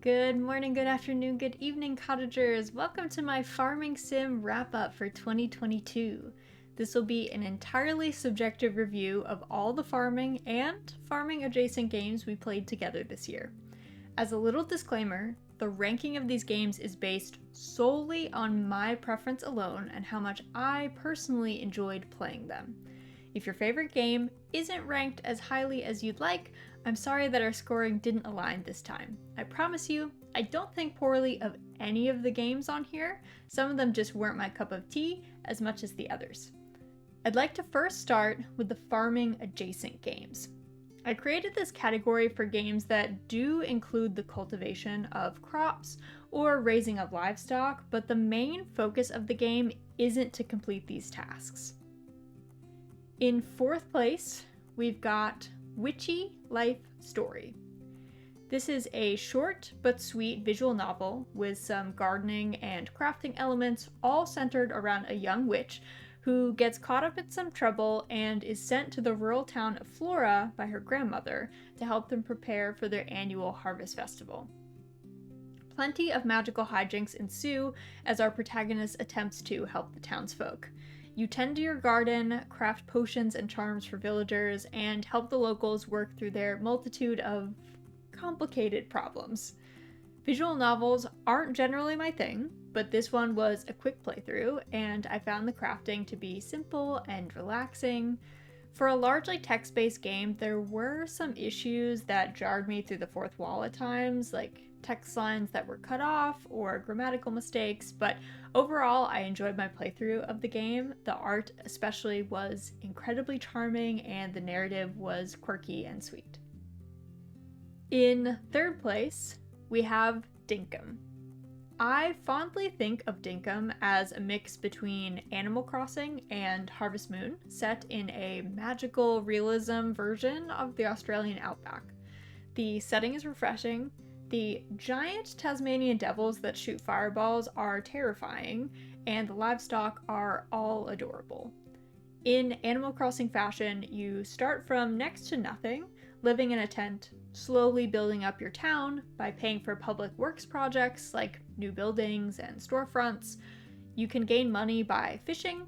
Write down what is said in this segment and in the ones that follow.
Good morning, good afternoon, good evening, cottagers. Welcome to my farming sim wrap-up for 2022. This will be an entirely subjective review of all the farming and farming adjacent games we played together this year. As a little disclaimer, the ranking of these games is based solely on my preference alone and how much I personally enjoyed playing them. If your favorite game isn't ranked as highly as you'd like, I'm sorry that our scoring didn't align this time. I promise you, I don't think poorly of any of the games on here. Some of them just weren't my cup of tea as much as the others. I'd like to first start with the farming adjacent games. I created this category for games that do include the cultivation of crops or raising of livestock, but the main focus of the game isn't to complete these tasks. In fourth place, we've got Witchy Life Story. This is a short but sweet visual novel with some gardening and crafting elements, all centered around a young witch who gets caught up in some trouble and is sent to the rural town of Flora by her grandmother to help them prepare for their annual harvest festival. Plenty of magical hijinks ensue as our protagonist attempts to help the townsfolk. You tend to your garden, craft potions and charms for villagers, and help the locals work through their multitude of complicated problems. Visual novels aren't generally my thing, but this one was a quick playthrough, and I found the crafting to be simple and relaxing. For a largely text-based game, there were some issues that jarred me through the fourth wall at times, like text lines that were cut off or grammatical mistakes, but overall I enjoyed my playthrough of the game. The art especially was incredibly charming and the narrative was quirky and sweet. In third place, we have Dinkum. I fondly think of Dinkum as a mix between Animal Crossing and Harvest Moon, set in a magical realism version of the Australian outback. The setting is refreshing. The giant Tasmanian devils that shoot fireballs are terrifying, and the livestock are all adorable. In Animal Crossing fashion, you start from next to nothing, living in a tent, slowly building up your town by paying for public works projects like new buildings and storefronts. You can gain money by fishing,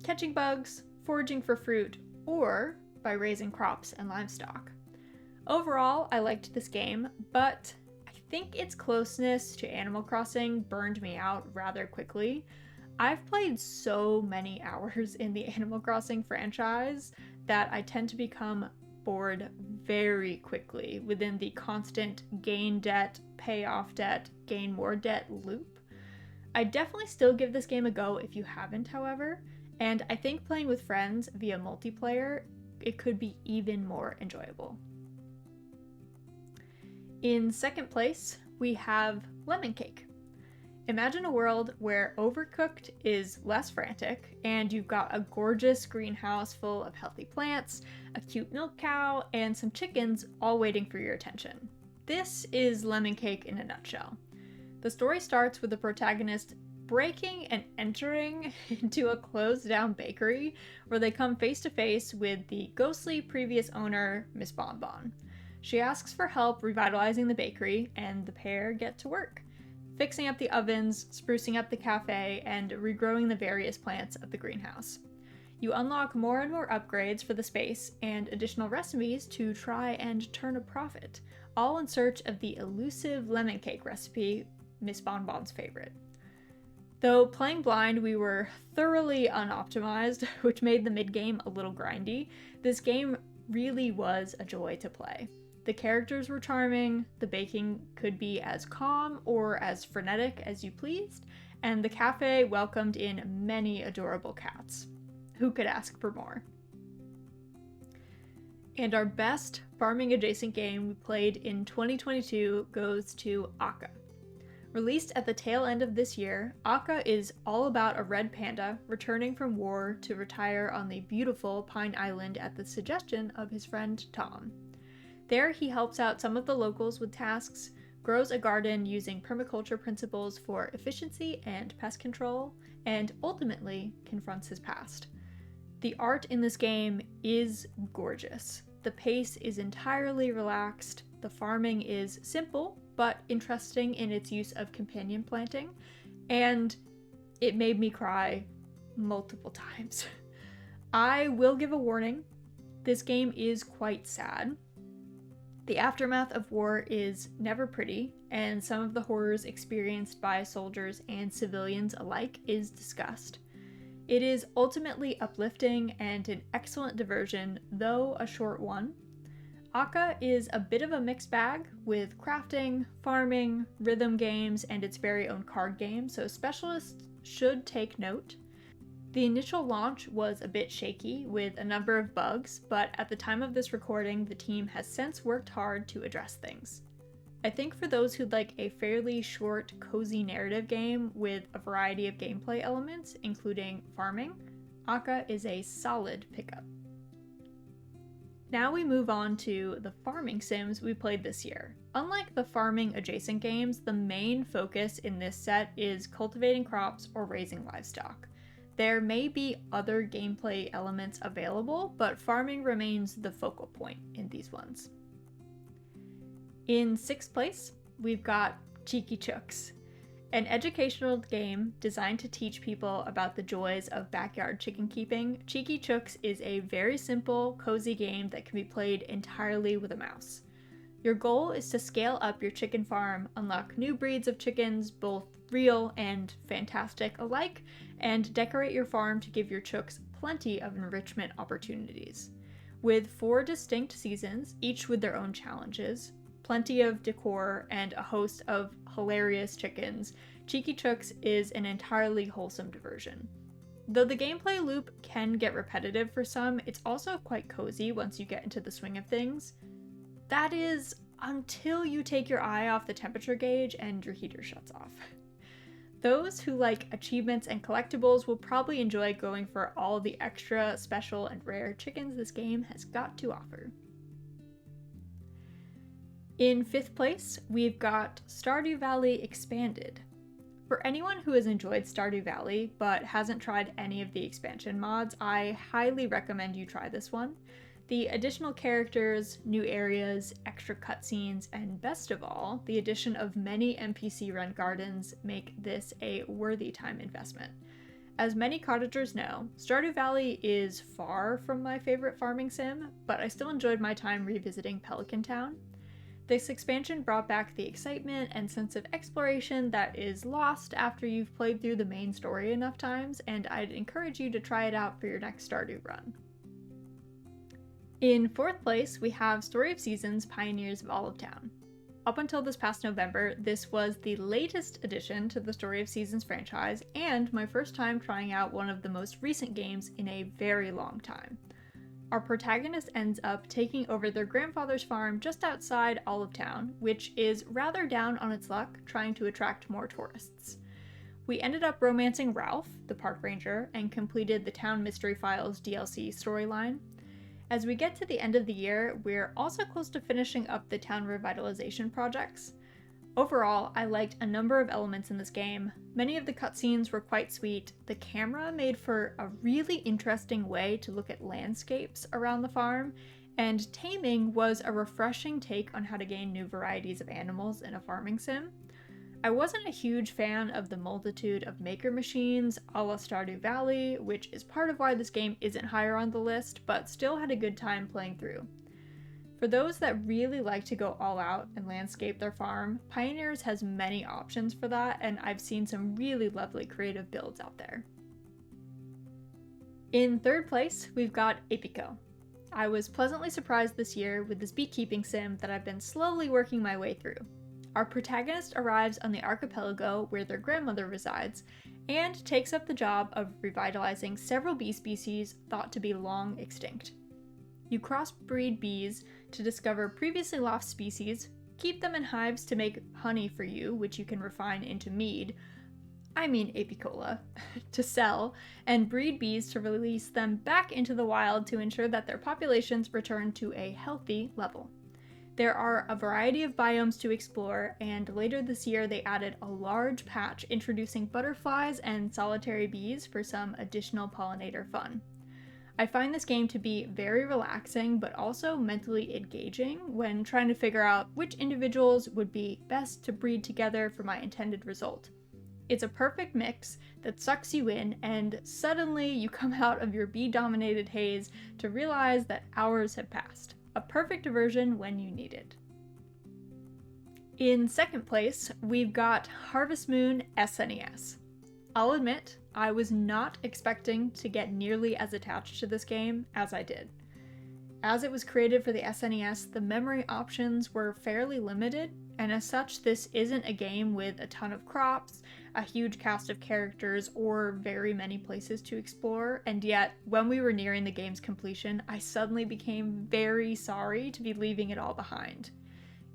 catching bugs, foraging for fruit, or by raising crops and livestock. Overall, I liked this game, but I think its closeness to Animal Crossing burned me out rather quickly. I've played so many hours in the Animal Crossing franchise that I tend to become bored very quickly within the constant gain debt, pay off debt, gain more debt loop. I definitely still give this game a go if you haven't, however, and I think playing with friends via multiplayer, it could be even more enjoyable. In second place, we have Lemon Cake. Imagine a world where Overcooked is less frantic, and you've got a gorgeous greenhouse full of healthy plants, a cute milk cow, and some chickens all waiting for your attention. This is Lemon Cake in a nutshell. The story starts with the protagonist breaking and entering into a closed-down bakery where they come face to face with the ghostly previous owner, Miss Bonbon. She asks for help revitalizing the bakery, and the pair get to work, fixing up the ovens, sprucing up the cafe, and regrowing the various plants of the greenhouse. You unlock more and more upgrades for the space and additional recipes to try and turn a profit, all in search of the elusive lemon cake recipe, Miss Bonbon's favorite. Though playing blind, we were thoroughly unoptimized, which made the mid-game a little grindy. This game really was a joy to play. The characters were charming, the baking could be as calm or as frenetic as you pleased, and the cafe welcomed in many adorable cats. Who could ask for more? And our best farming adjacent game we played in 2022 goes to Aka. Released at the tail end of this year, Aka is all about a red panda returning from war to retire on the beautiful Pine Island at the suggestion of his friend Tom. There, he helps out some of the locals with tasks, grows a garden using permaculture principles for efficiency and pest control, and ultimately confronts his past. The art in this game is gorgeous. The pace is entirely relaxed, The farming is simple, but interesting in its use of companion planting, and it made me cry multiple times. I will give a warning. This game is quite sad. The aftermath of war is never pretty, and some of the horrors experienced by soldiers and civilians alike is discussed. It is ultimately uplifting and an excellent diversion, though a short one. APICO is a bit of a mixed bag with crafting, farming, rhythm games, and its very own card game, so specialists should take note. The initial launch was a bit shaky with a number of bugs, but at the time of this recording, the team has since worked hard to address things. I think for those who'd like a fairly short, cozy narrative game with a variety of gameplay elements, including farming, APICO is a solid pickup. Now we move on to the farming sims we played this year. Unlike the farming adjacent games, the main focus in this set is cultivating crops or raising livestock. There may be other gameplay elements available, but farming remains the focal point in these ones. In 6th place, we've got Chooks, an educational game designed to teach people about the joys of backyard chicken keeping. Chooks is a very simple, cozy game that can be played entirely with a mouse. Your goal is to scale up your chicken farm, unlock new breeds of chickens, both real and fantastic alike, and decorate your farm to give your chooks plenty of enrichment opportunities. With 4 distinct seasons, each with their own challenges, plenty of decor, and a host of hilarious chickens, Chooks is an entirely wholesome diversion. Though the gameplay loop can get repetitive for some, it's also quite cozy once you get into the swing of things. That is, until you take your eye off the temperature gauge and your heater shuts off. Those who like achievements and collectibles will probably enjoy going for all the extra, special, and rare chickens this game has got to offer. In 5th place, we've got Stardew Valley Expanded. For anyone who has enjoyed Stardew Valley but hasn't tried any of the expansion mods, I highly recommend you try this one. The additional characters, new areas, extra cutscenes, and best of all, the addition of many NPC-run gardens make this a worthy time investment. As many cottagers know, Stardew Valley is far from my favorite farming sim, but I still enjoyed my time revisiting Pelican Town. This expansion brought back the excitement and sense of exploration that is lost after you've played through the main story enough times, and I'd encourage you to try it out for your next Stardew run. In 4th place, we have Story of Seasons Pioneers of Olive Town. Up until this past November, this was the latest addition to the Story of Seasons franchise, and my first time trying out one of the most recent games in a very long time. Our protagonist ends up taking over their grandfather's farm just outside Olive Town, which is rather down on its luck, trying to attract more tourists. We ended up romancing Ralph, the park ranger, and completed the Town Mystery Files DLC storyline. As we get to the end of the year, we're also close to finishing up the town revitalization projects. Overall, I liked a number of elements in this game. Many of the cutscenes were quite sweet. The camera made for a really interesting way to look at landscapes around the farm, and taming was a refreshing take on how to gain new varieties of animals in a farming sim. I wasn't a huge fan of the multitude of maker machines a la Stardew Valley, which is part of why this game isn't higher on the list, but still had a good time playing through. For those that really like to go all out and landscape their farm, Pioneers has many options for that, and I've seen some really lovely creative builds out there. In 3rd place, we've got APICO. I was pleasantly surprised this year with this beekeeping sim that I've been slowly working my way through. Our protagonist arrives on the archipelago where their grandmother resides and takes up the job of revitalizing several bee species thought to be long extinct. You crossbreed bees to discover previously lost species, keep them in hives to make honey for you, which you can refine into mead, apicola, to sell, and breed bees to release them back into the wild to ensure that their populations return to a healthy level. There are a variety of biomes to explore, and later this year they added a large patch introducing butterflies and solitary bees for some additional pollinator fun. I find this game to be very relaxing, but also mentally engaging when trying to figure out which individuals would be best to breed together for my intended result. It's a perfect mix that sucks you in, and suddenly you come out of your bee-dominated haze to realize that hours have passed. A perfect diversion when you need it. In second place, we've got Harvest Moon SNES. I'll admit, I was not expecting to get nearly as attached to this game as I did. As it was created for the SNES, the memory options were fairly limited, and as such, this isn't a game with a ton of crops, a huge cast of characters, or very many places to explore, and yet, when we were nearing the game's completion, I suddenly became very sorry to be leaving it all behind.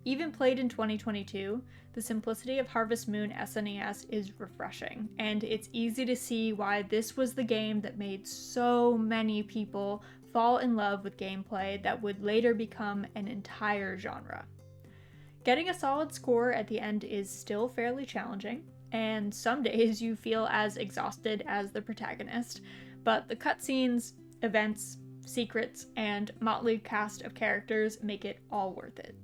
Even played in 2022, the simplicity of Harvest Moon SNES is refreshing, and it's easy to see why this was the game that made so many people fall in love with gameplay that would later become an entire genre. Getting a solid score at the end is still fairly challenging, and some days you feel as exhausted as the protagonist, but the cutscenes, events, secrets, and motley cast of characters make it all worth it.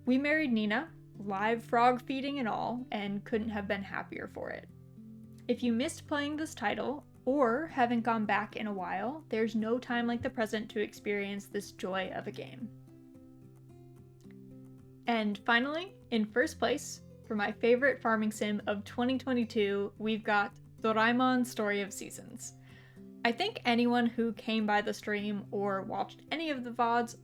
We married Nina, live frog feeding and all, and couldn't have been happier for it. If you missed playing this title, or haven't gone back in a while, there's no time like the present to experience this joy of a game. And finally, in first place, for my favorite farming sim of 2022, we've got Doraemon Story of Seasons. I think anyone who came by the stream or watched any of the VODs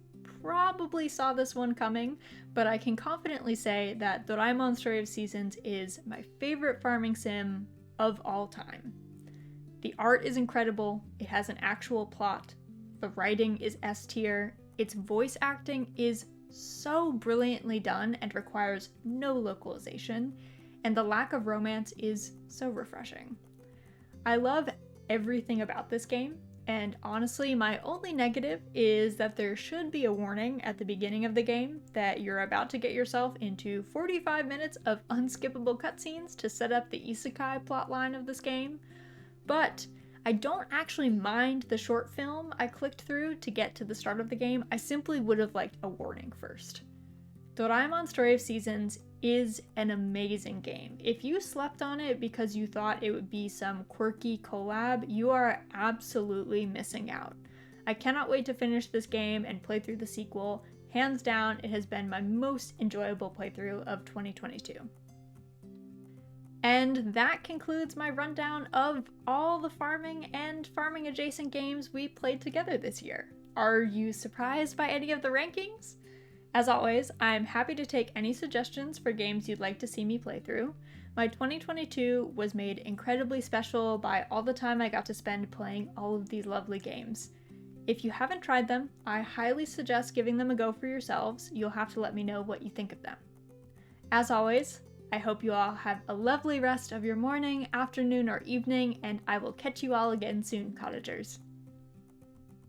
probably saw this one coming, but I can confidently say that Doraemon Story of Seasons is my favorite farming sim of all time. The art is incredible, it has an actual plot, the writing is S tier, its voice acting is so brilliantly done and requires no localization, and the lack of romance is so refreshing. I love everything about this game, and honestly, my only negative is that there should be a warning at the beginning of the game that you're about to get yourself into 45 minutes of unskippable cutscenes to set up the isekai plotline of this game, but I don't actually mind the short film I clicked through to get to the start of the game. I simply would have liked a warning first. Doraemon Story of Seasons is an amazing game. If you slept on it because you thought it would be some quirky collab, you are absolutely missing out. I cannot wait to finish this game and play through the sequel. Hands down, it has been my most enjoyable playthrough of 2022. And that concludes my rundown of all the farming and farming adjacent games we played together this year. Are you surprised by any of the rankings? As always, I'm happy to take any suggestions for games you'd like to see me play through. My 2022 was made incredibly special by all the time I got to spend playing all of these lovely games. If you haven't tried them, I highly suggest giving them a go for yourselves. You'll have to let me know what you think of them. As always, I hope you all have a lovely rest of your morning, afternoon, or evening, and I will catch you all again soon, cottagers.